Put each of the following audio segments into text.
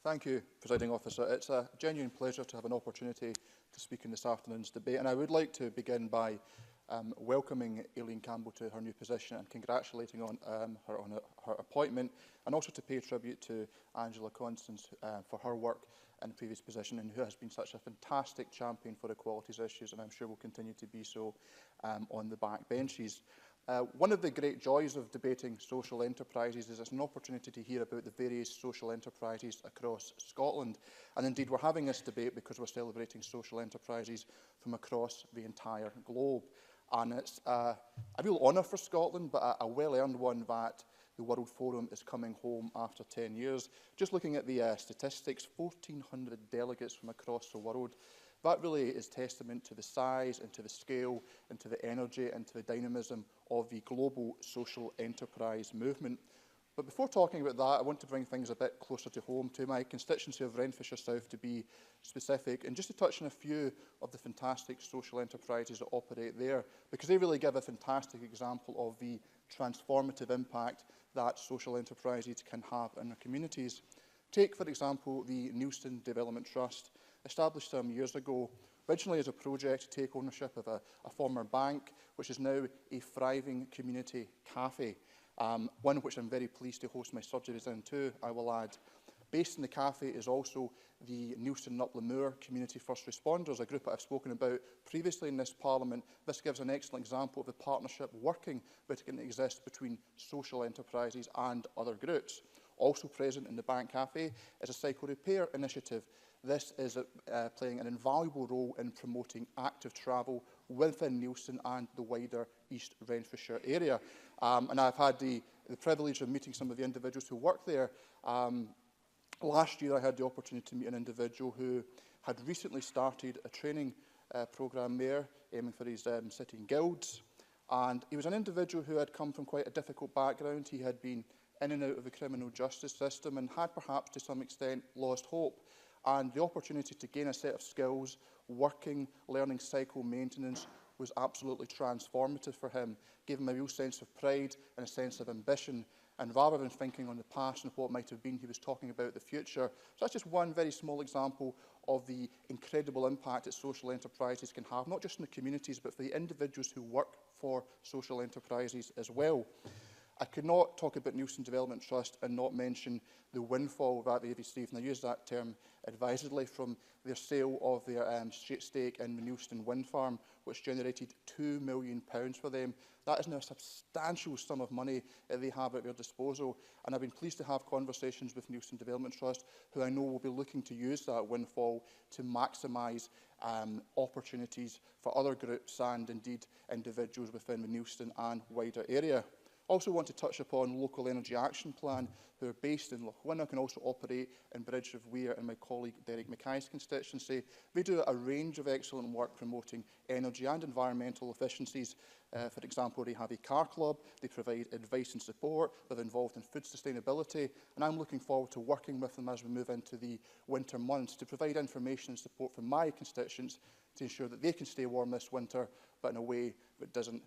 Thank you, Presiding Officer. It's a genuine pleasure to have an opportunity to speak in this afternoon's debate, and I would like to begin by welcoming Aileen Campbell to her new position and congratulating her on her appointment, and also to pay tribute to Angela Constance for her work in the previous position, and who has been such a fantastic champion for equalities issues, and I'm sure will continue to be so on the back benches. One of the great joys of debating social enterprises is it's an opportunity to hear about the various social enterprises across Scotland. And indeed, we're having this debate because we're celebrating social enterprises from across the entire globe. And it's a real honour for Scotland, but a well-earned one that the World Forum is coming home after 10 years. Just looking at the statistics, 1,400 delegates from across the world. That really is testament to the size and to the scale and to the energy and to the dynamism of the global social enterprise movement. But before talking about that, I want to bring things a bit closer to home, to my constituency of Renfrewshire South to be specific, and just to touch on a few of the fantastic social enterprises that operate there, because they really give a fantastic example of the transformative impact that social enterprises can have in our communities. Take, for example, the Neilston Development Trust, established some years ago, originally as a project to take ownership of a former bank, which is now a thriving community cafe, one which I'm very pleased to host my surgeries in too, I will add. Based in the cafe is also the Neilston and Uplandmoor Community First Responders, a group that I've spoken about previously in this Parliament. This gives an excellent example of the partnership working that can exist between social enterprises and other groups. Also present in the Bank Cafe is a cycle repair initiative. This is playing an invaluable role in promoting active travel within Neilston and the wider East Renfrewshire area. And I've had the privilege of meeting some of the individuals who work there. Last year I had the opportunity to meet an individual who had recently started a training programme there, aiming for his sitting guilds. And he was an individual who had come from quite a difficult background. He had been in and out of the criminal justice system and had perhaps to some extent lost hope. And the opportunity to gain a set of skills, working, learning cycle maintenance, was absolutely transformative for him, gave him a real sense of pride and a sense of ambition. And rather than thinking on the past and what might have been, he was talking about the future. So that's just one very small example of the incredible impact that social enterprises can have, not just in the communities, but for the individuals who work for social enterprises as well. I could not talk about Neilston Development Trust and not mention the windfall that they received, and I use that term advisedly, from their sale of their stake in the Neilston Wind Farm, which generated £2 million for them. That is now a substantial sum of money that they have at their disposal, and I've been pleased to have conversations with Neilston Development Trust, who I know will be looking to use that windfall to maximise opportunities for other groups and indeed individuals within the Neilston and wider area. Also want to touch upon Local Energy Action Plan, who are based in Lochwinnock and also operate in Bridge of Weir in my colleague Derek Mackay's constituency. They do a range of excellent work promoting energy and environmental efficiencies. For example, they have a car club, they provide advice and support, they're involved in food sustainability, and I'm looking forward to working with them as we move into the winter months to provide information and support from my constituents to ensure that they can stay warm this winter, but in a way that doesn't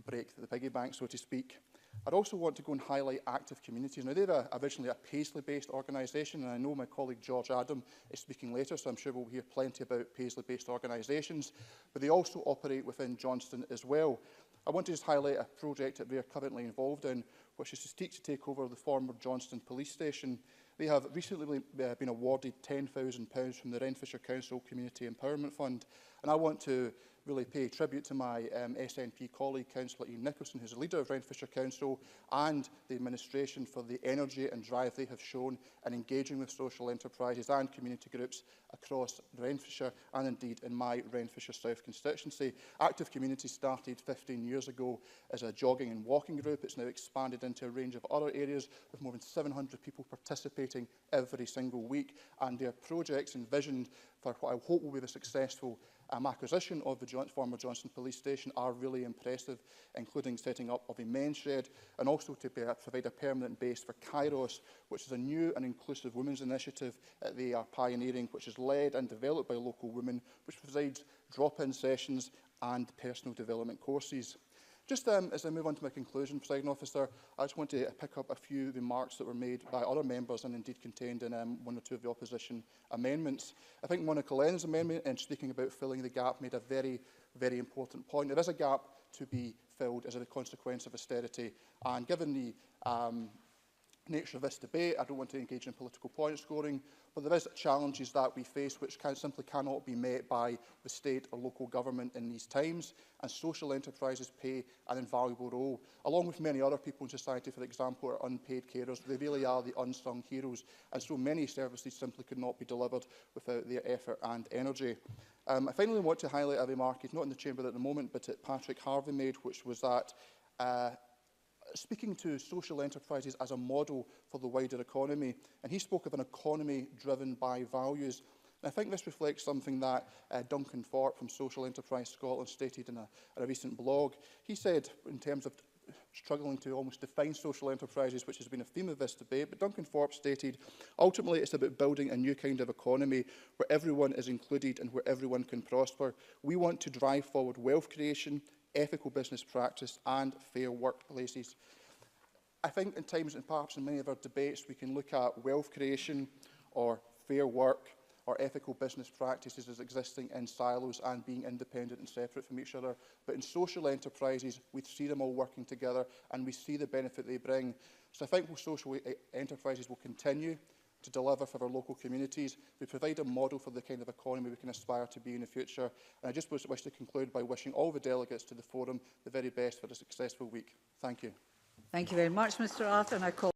break the piggy bank, so to speak. I'd also want to go and highlight Active Communities. Now, they're originally a Paisley-based organisation, and I know my colleague George Adam is speaking later, so I'm sure we'll hear plenty about Paisley-based organisations, but they also operate within Johnston as well. I want to just highlight a project that they are currently involved in, which is to seek to take over the former Johnston Police Station. They have recently been awarded £10,000 from the Renfrewshire Council Community Empowerment Fund, and I want to really pay tribute to my SNP colleague, Councillor Ian Nicholson, who's the leader of Renfrewshire Council, and the administration for the energy and drive they have shown in engaging with social enterprises and community groups across Renfrewshire and indeed in my Renfrewshire South constituency. Active Communities started 15 years ago as a jogging and walking group. It's now expanded into a range of other areas with more than 700 people participating every single week, and their projects envisioned for what I hope will be the successful acquisition of the former Johnston Police Station are really impressive, including setting up of a men's shed and also to provide a permanent base for Kairos, which is a new and inclusive women's initiative they are pioneering, which is led and developed by local women, which provides drop-in sessions and personal development courses. Just as I move on to my conclusion, Presiding Officer, I just want to pick up a few remarks that were made by other members and indeed contained in one or two of the opposition amendments. I think Monica Lennon's amendment, in speaking about filling the gap, made a very, very important point. There is a gap to be filled as a consequence of austerity, and given the nature of this debate, I don't want to engage in political point scoring, but there is challenges that we face which simply cannot be met by the state or local government in these times, and social enterprises play an invaluable role. Along with many other people in society, for example, are unpaid carers. They really are the unsung heroes, and so many services simply could not be delivered without their effort and energy. I finally want to highlight a remark, he's not in the chamber at the moment, but that Patrick Harvey made, which was that speaking to social enterprises as a model for the wider economy, and he spoke of an economy driven by values. And I think this reflects something that Duncan Thorpe from Social Enterprise Scotland stated in a recent blog. He said, in terms of struggling to almost define social enterprises, which has been a theme of this debate, but Duncan Thorpe stated, ultimately it's about building a new kind of economy where everyone is included and where everyone can prosper. We want to drive forward wealth creation, ethical business practice and fair workplaces. I think in times, and perhaps in many of our debates, we can look at wealth creation or fair work or ethical business practices as existing in silos and being independent and separate from each other. But in social enterprises, we see them all working together and we see the benefit they bring. So I think social enterprises will continue to deliver for our local communities. We provide a model for the kind of economy we can aspire to be in the future. And I just wish to conclude by wishing all the delegates to the forum the very best for a successful week. Thank you. Thank you very much, Mr Arthur. And I call